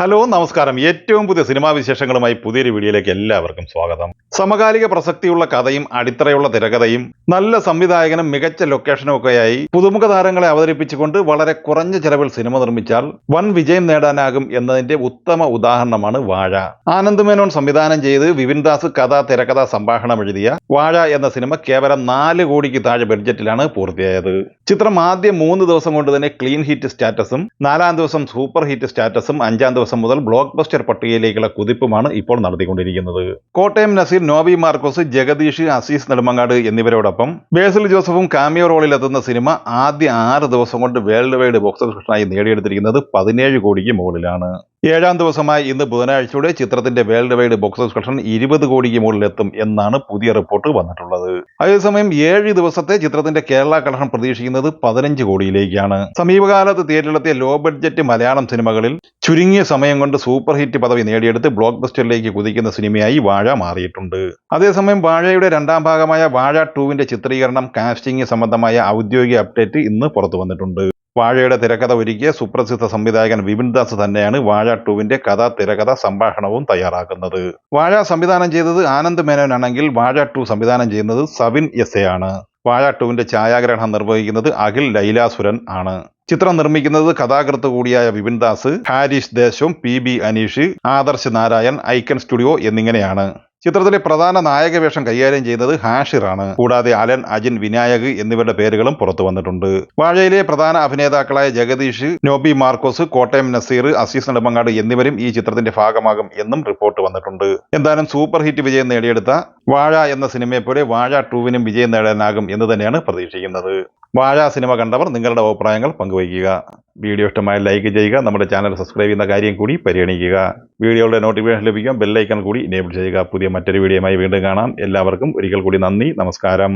Hello നമസ്കാരം. ഏറ്റവും പുതിയ സിനിമാ വിശേഷങ്ങളുമായി പുതിയൊരു വീഡിയോയിലേക്ക് എല്ലാവർക്കും സ്വാഗതം. സമകാലിക പ്രസക്തിയുള്ള കഥയും അടിത്തറയുള്ള തിരക്കഥയും നല്ല സംവിധായകനും മികച്ച ലൊക്കേഷനും ഒക്കെയായി പുതുമുഖ താരങ്ങളെ അവതരിപ്പിച്ചുകൊണ്ട് വളരെ കുറഞ്ഞ ചെലവിൽ സിനിമ നിർമ്മിച്ചാൽ വൻ വിജയം നേടാനാകും എന്നതിന്റെ ഉത്തമ ഉദാഹരണമാണ് വാഴ. ആനന്ദ് മേനോൻ സംവിധാനം ചെയ്ത് വിപിൻ ദാസ് കഥ തിരക്കഥ സംഭാഷണം എഴുതിയ വാഴ എന്ന സിനിമ കേവലം 4 കോടിക്ക് താഴെ ബഡ്ജറ്റിലാണ് പൂർത്തിയായത്. ചിത്രം ആദ്യം 3 ദിവസം കൊണ്ട് തന്നെ ക്ലീൻ ഹിറ്റ് സ്റ്റാറ്റസും 4-ാം ദിവസം സൂപ്പർ ഹിറ്റ് സ്റ്റാറ്റസും 5-ാം ദിവസം മുതൽ ബ്ലോക്ക് ബസ്റ്റർ പട്ടികയിലേക്കുള്ള കുതിപ്പുമാണ് ഇപ്പോൾ നടത്തിക്കൊണ്ടിരിക്കുന്നത്. കോട്ടയം നസീർ, നോബി മാർക്കോസ്, ജഗദീഷ്, അസീസ് നെടുമങ്ങാട് എന്നിവരോടൊപ്പം ബേസിൽ ജോസഫും കാമിയോ റോളിലെത്തുന്ന സിനിമ ആദ്യ 6 ദിവസം കൊണ്ട് വേൾഡ് വൈഡ് ബോക്സ് ഓഫീസിനായി നേടിയെടുത്തിരിക്കുന്നത് 17 കോടിക്ക് മുകളിലാണ്. 7-ാം ദിവസമായി ഇന്ന് ബുധനാഴ്ചയോടെ ചിത്രത്തിന്റെ world wide box office collection 20 കോടിക്ക് മുകളിലെത്തും എന്നാണ് പുതിയ റിപ്പോർട്ട് വന്നിട്ടുള്ളത്. അതേസമയം 7 ദിവസത്തെ ചിത്രത്തിന്റെ കേരള കളക്ഷൻ പ്രതീക്ഷിക്കുന്നത് 15 കോടിയിലേക്കാണ്. സമീപകാലത്ത് തിയേറ്ററിലെത്തിയ ലോ ബഡ്ജറ്റ് മലയാളം സിനിമകളിൽ ചുരുങ്ങിയ സമയം കൊണ്ട് സൂപ്പർ ഹിറ്റ് പദവി നേടിയെടുത്ത് ബ്ലോക്ക് ബസ്റ്ററിലേക്ക് കുതിക്കുന്ന സിനിമയായി വാഴ മാറിയിട്ടുണ്ട്. അതേസമയം വാഴയുടെ 2-ാം ഭാഗമായ വാഴ 2-വിന്റെ ചിത്രീകരണം, കാസ്റ്റിംഗ് സംബന്ധമായ ഔദ്യോഗിക അപ്ഡേറ്റ് ഇന്ന് പുറത്തു വന്നിട്ടുണ്ട്. വാഴയുടെ തിരക്കഥ ഒരുക്കിയ സുപ്രസിദ്ധ സംവിധായകൻ വിപിൻ ദാസ് തന്നെയാണ് വാഴ 2-വിന്റെ കഥ, തിരക്കഥ, സംഭാഷണവും തയ്യാറാക്കുന്നത്. വാഴ സംവിധാനം ചെയ്തത് ആനന്ദ് മേനോൻ ആണെങ്കിൽ വാഴ 2 സംവിധാനം ചെയ്യുന്നത് സവിൻ എസ് ആണ്. വാഴ 2-വിന്റെ ഛായാഗ്രഹണം നിർവഹിക്കുന്നത് അഖിൽ ലൈലാസുരൻ ആണ്. ചിത്രം നിർമ്മിക്കുന്നത് കഥാകൃത്ത് കൂടിയായ വിപിൻ ദാസ്, ഹാരിഷ് ദേശം, PB Aneesh, Adarsh Narayan, icon studio എന്നിങ്ങനെയാണ്. ചിത്രത്തിലെ പ്രധാന നായക വേഷം കൈകാര്യം ചെയ്യുന്നത് ഹാഷിർ ആണ്. കൂടാതെ അലൻ, അജിൻ, വിനായക് എന്നിവരുടെ പേരുകളും പുറത്തു വന്നിട്ടുണ്ട്. വാഴയിലെ പ്രധാന അഭിനേതാക്കളായ ജഗദീഷ്, നോബി മാർക്കോസ്, കോട്ടയം നസീർ, അസീസ് നെടുമങ്ങാട് എന്നിവരും ഈ ചിത്രത്തിന്റെ ഭാഗമാകും എന്നും റിപ്പോർട്ട് വന്നിട്ടുണ്ട്. എന്തായാലും സൂപ്പർ ഹിറ്റ് വിജയം നേടിയെടുത്ത വാഴ എന്ന സിനിമയെ പോലെ വാഴ 2-വിനും വിജയം നേടാനാകും എന്ന് തന്നെയാണ് പ്രതീക്ഷിക്കുന്നത്. വാഴ സിനിമ കണ്ടവർ നിങ്ങളുടെ അഭിപ്രായങ്ങൾ പങ്കുവയ്ക്കുക. വീഡിയോ ഇഷ്ടമായ ലൈക്ക് ചെയ്യുക. നമ്മുടെ ചാനൽ സബ്സ്ക്രൈബ് ചെയ്യുന്ന കാര്യം കൂടി പരിഗണിക്കുക. വീഡിയോയുടെ നോട്ടിഫിക്കേഷൻ ലഭിക്കാൻ ബെല്ലൈക്കൺ കൂടി എനേബിൾ ചെയ്യുക. പുതിയ മറ്റൊരു വീഡിയോയുമായി വീണ്ടും കാണാം. എല്ലാവർക്കും ഒരിക്കൽ കൂടി നന്ദി, നമസ്കാരം.